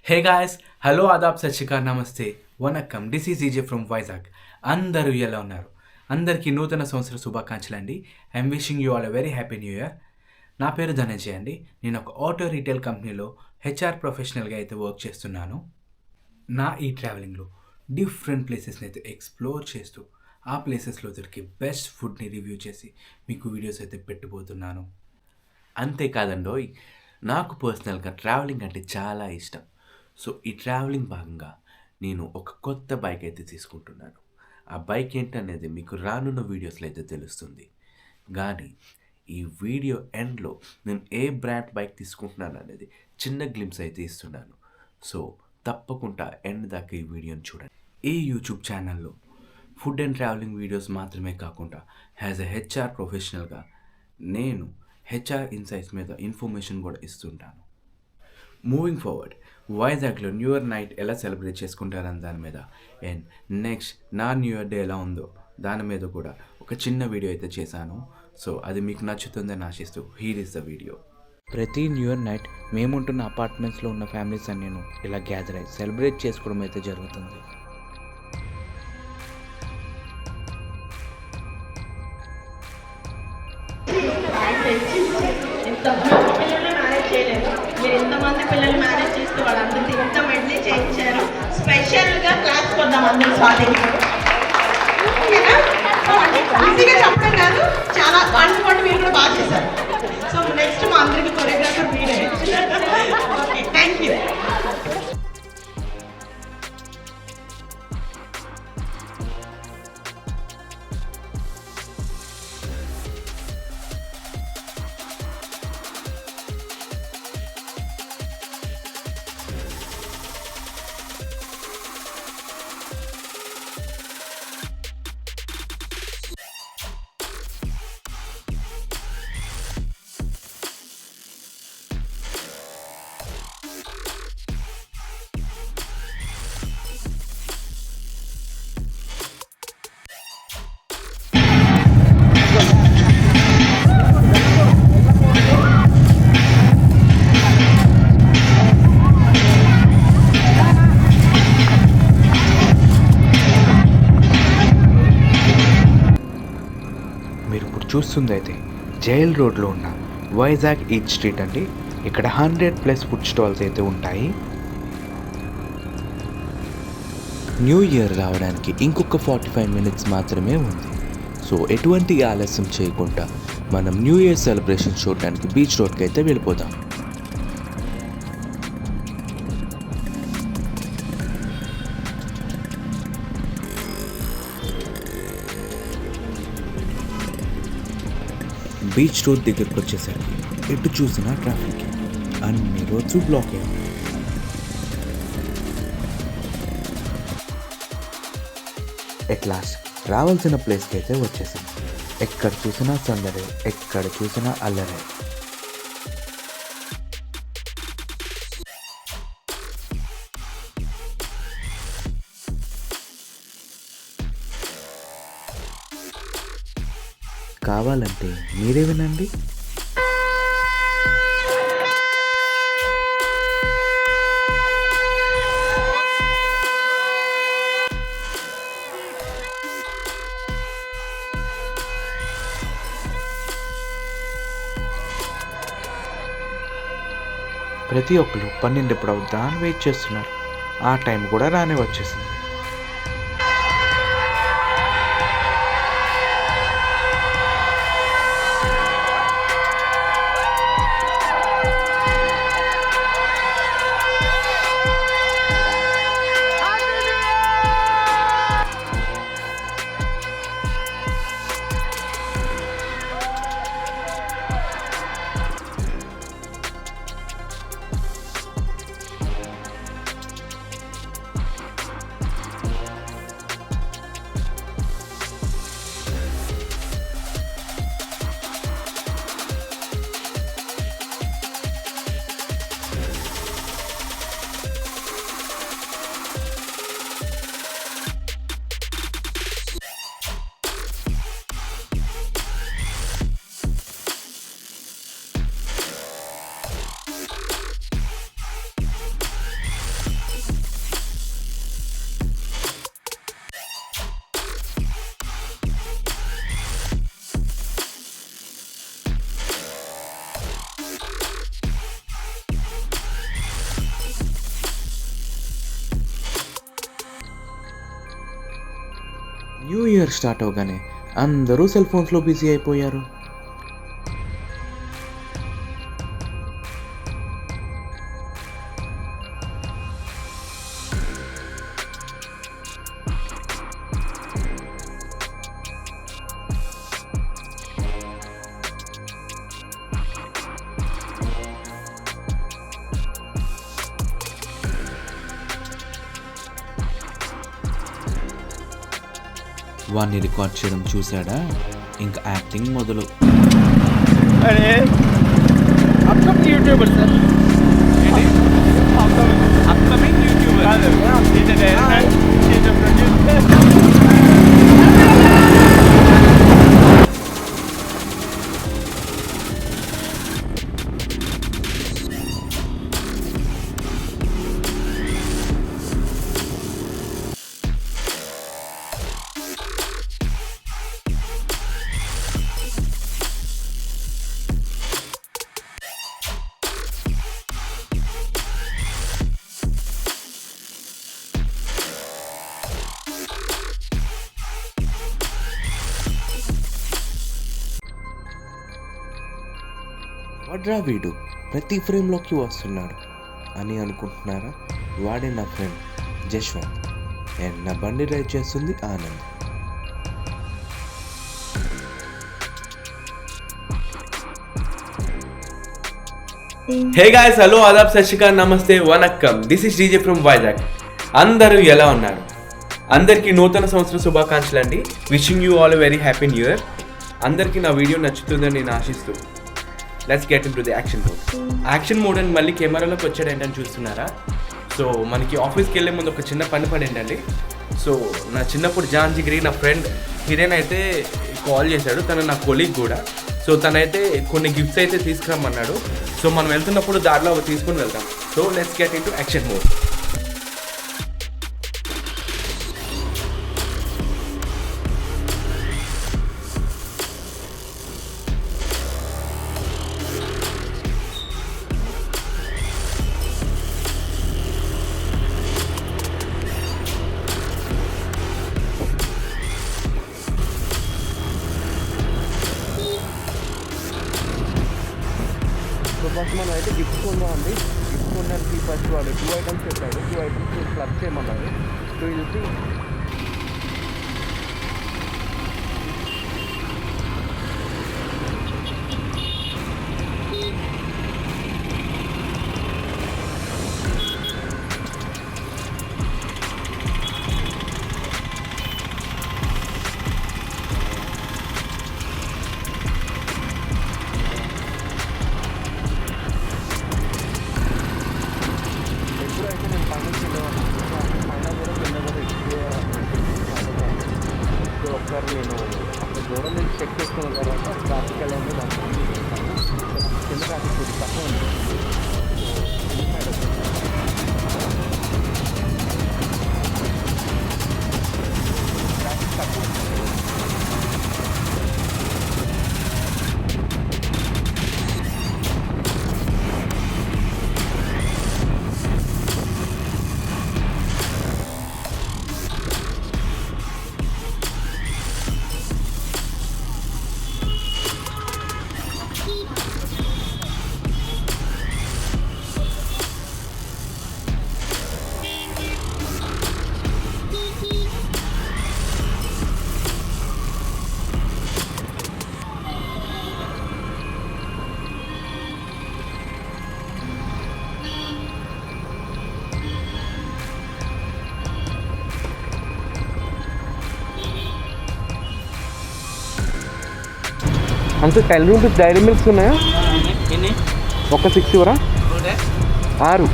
Hey guys, hello, Aadab, సత్ శ్రీ అకాల్, నమస్తే, vanakkam. This is EJ from Vizag. అందరూ ఎలా ఉన్నారు? అందరికీ నూతన సంవత్సర శుభాకాంక్షలు అండి. I'm wishing you all a very happy new year. నా పేరు ధనంజయ్ అండి. నేను ఒక ఆటో రీటైల్ కంపెనీలో హెచ్ఆర్ ప్రొఫెషనల్గా అయితే వర్క్ చేస్తున్నాను. నా ఈ ట్రావెలింగ్లో డిఫరెంట్ ప్లేసెస్ని అయితే ఎక్స్ప్లోర్ చేస్తూ ఆ ప్లేసెస్లో దొరికే బెస్ట్ ఫుడ్ని రివ్యూ చేసి మీకు వీడియోస్ అయితే పెట్టబోతున్నాను. అంతేకాదండోయ్, నాకు పర్సనల్గా ట్రావెలింగ్ అంటే చాలా ఇష్టం. సో ఈ ట్రావెలింగ్ భాగంగా నేను ఒక కొత్త బైక్ అయితే తీసుకుంటున్నాను. ఆ బైక్ ఏంటనేది మీకు రానున్న వీడియోస్లో అయితే తెలుస్తుంది. కానీ ఈ వీడియో ఎండ్లో నేను ఏ బ్రాండ్ బైక్ తీసుకుంటున్నాను అనేది చిన్న గ్లిమ్స్ అయితే ఇస్తున్నాను. సో తప్పకుండా ఎండ్ దాకా ఈ వీడియోని చూడండి. ఈ యూట్యూబ్ ఛానల్లో ఫుడ్ అండ్ ట్రావెలింగ్ వీడియోస్ మాత్రమే కాకుండా యాజ్ ఎ హెచ్ఆర్ ప్రొఫెషనల్గా నేను హెచ్ఆర్ ఇన్సైట్స్ మీద ఇన్ఫర్మేషన్ కూడా ఇస్తుంటాను. మూవింగ్ ఫార్వర్డ్, వైజాగ్లో న్యూ ఇయర్ నైట్ ఎలా సెలబ్రేట్ చేసుకుంటారని దాని మీద, అండ్ నెక్స్ట్ నా న్యూ ఇయర్ డే ఎలా ఉందో దాని మీద కూడా ఒక చిన్న వీడియో అయితే చేశాను. సో అది మీకు నచ్చుతుందని ఆశిస్తూ హీర్ ఇస్ ద వీడియో. ప్రతి న్యూ ఇయర్ నైట్ మేముంటున్న అపార్ట్మెంట్స్లో ఉన్న ఫ్యామిలీస్ అని నేను ఇలా గ్యాదర్ అయ్యి సెలబ్రేట్ చేసుకోవడం అయితే జరుగుతుంది. మీరు ఎంతమంది పిల్లలు మేనేజ్ చేస్తే వాళ్ళందరికీ ఇంత మెడ్లీ చేయించారు. స్పెషల్గా క్లాస్ కొద్దాం అందరూ స్వాతికి. ఈజీగా చెప్పడం కాదు, చాలా వాళ్ళతో పాటు మీరు కూడా బాగా చేశారు. సో నెక్స్ట్ మా అందరికి కొరియోగ్రాఫర్ మీరే. Okay, thank you. మీరు ఇప్పుడు చూస్తుంది అయితే జైల్ రోడ్లో ఉన్న వైజాగ్ ఈట్ స్ట్రీట్ అండి. ఇక్కడ 100+ ఫుడ్ స్టాల్స్ అయితే ఉంటాయి. న్యూ ఇయర్ రావడానికి ఇంకొక 45 మినిట్స్ మాత్రమే ఉంది. సో ఎటువంటి ఆలస్యం చేయకుండా మనం న్యూ ఇయర్ సెలబ్రేషన్ చూడడానికి బీచ్ రోడ్కి అయితే వెళ్ళిపోదాం. బీచ్ రోడ్ దగ్గరకు వచ్చేసరికి ఎటు చూసినా ట్రాఫిక్, అన్ని రోడ్స్ బ్లాక్ అయ్యాయి. ఎట్ లాస్ట్ రావాల్సిన ప్లేస్కి అయితే వచ్చేసాం. ఎక్కడ చూసినా సందడే, ఎక్కడ చూసినా అల్లరే. కావాలంటే మీరే వినండి. ప్రతి ఒక్కరు 12 ఎప్పుడు అవుద్దా అని వెయిట్ చేస్తున్నారు. ఆ టైం కూడా రానే వచ్చేసింది. న్యూ ఇయర్ స్టార్ట్ అవగానే అందరూ సెల్ ఫోన్స్లో బిజీ అయిపోయారు. వాడిని రికార్డ్ చేయడం చూశాడా, ఇంకా యాక్టింగ్ మొదలు. अरे upcoming YouTuber sir upcoming Vadra వీడు ప్రతి ఫ్రేమ్లోకి వస్తున్నాడు అని అనుకుంటున్నారా? వాడే నా ఫ్రెండ్ జశ్వంత్ అండ్ నా బండి డ్రైవ్ చేస్తుంది Anand. Hey guys, hello, Aadab, సత్ శ్రీ అకాల్, నమస్తే, vanakkam. This is DJ from Vizag. అందరూ ఎలా ఉన్నారు? అందరికీ నూతన సంవత్సర శుభాకాంక్షలు అండి. Wishing you all very happy new year. అందరికీ నా వీడియో నచ్చుతుందని నేను ఆశిస్తూ let's get in to the action mode. Action mode అని మళ్ళీ కెమెరాలోకి వచ్చాడు ఏంటని చూస్తున్నారా? సో మనకి ఆఫీస్కి వెళ్ళే ముందు ఒక చిన్న పని ఏంటండి. సో నా చిన్నప్పుడు జాన్ జిగిరి నా ఫ్రెండ్ హిరేన్ అయితే కాల్ చేశాడు. తను నా కొలీగ్ కూడా. సో తనైతే కొన్ని గిఫ్ట్స్ అయితే తీసుకురమ్మన్నాడు. సో మనం వెళ్తున్నప్పుడు దారిలో అవి తీసుకుని వెళ్తాం. So let's get in to action mode. First మనం అయితే గిఫ్ట్ కొందామండి. గిఫ్ట్ కొనడానికి ఫస్ట్ వాడు 2 ఐటమ్స్ చెప్పాడు. 2 ఐటమ్స్ క్లబ్ చేయమన్నారు. సో ఇది ఒకసారి నేను అక్కడ దూరం నుంచి చెక్ చేసుకున్న తర్వాత ట్రాఫిక్ ఎలా ఉందో దాని కింద ట్రాఫిక్ కొద్దిగా తక్కువ ఉంది. ట్రాఫిక్ తక్కువ అంతే. 10 రూపీస్ డైరీ మిల్క్స్ ఉన్నాయా? ఒక 6 ఇవరా? 6.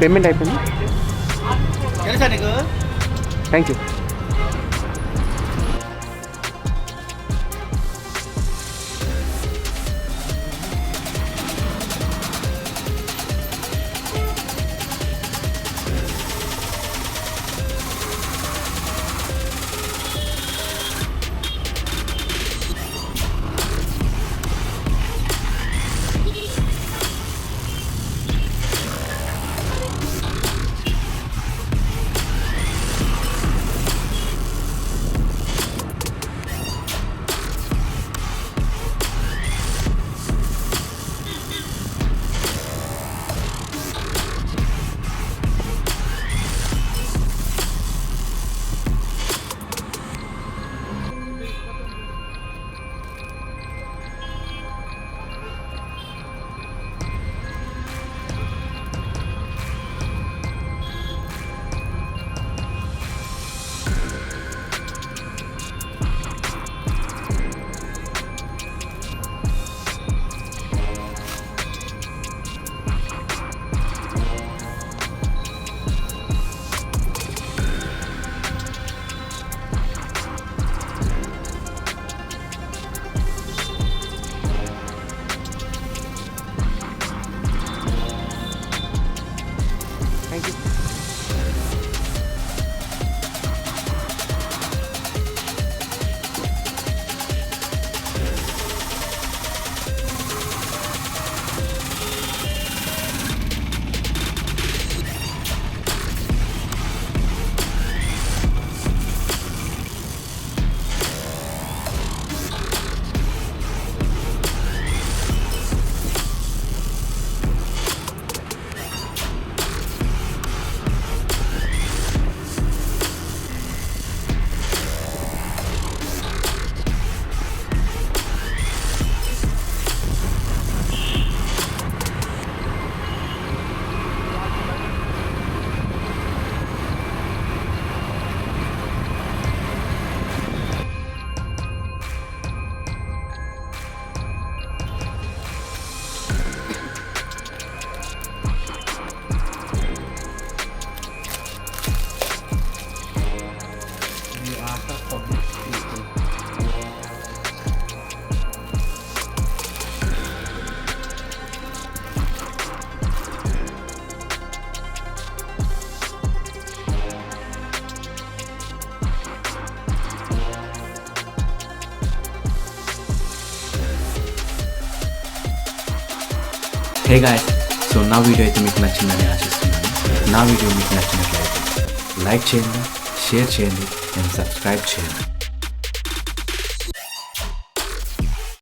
పేమెంట్ అయిపోయింది. Thank you. Hey guys, so నా వీడియో అయితే మీకు నచ్చిందని ఆశిస్తున్నాను. నా వీడియో మీకు నచ్చినట్లయితే లైక్ చేయండి, షేర్ చేయండి అండ్ సబ్స్క్రైబ్ చేయండి.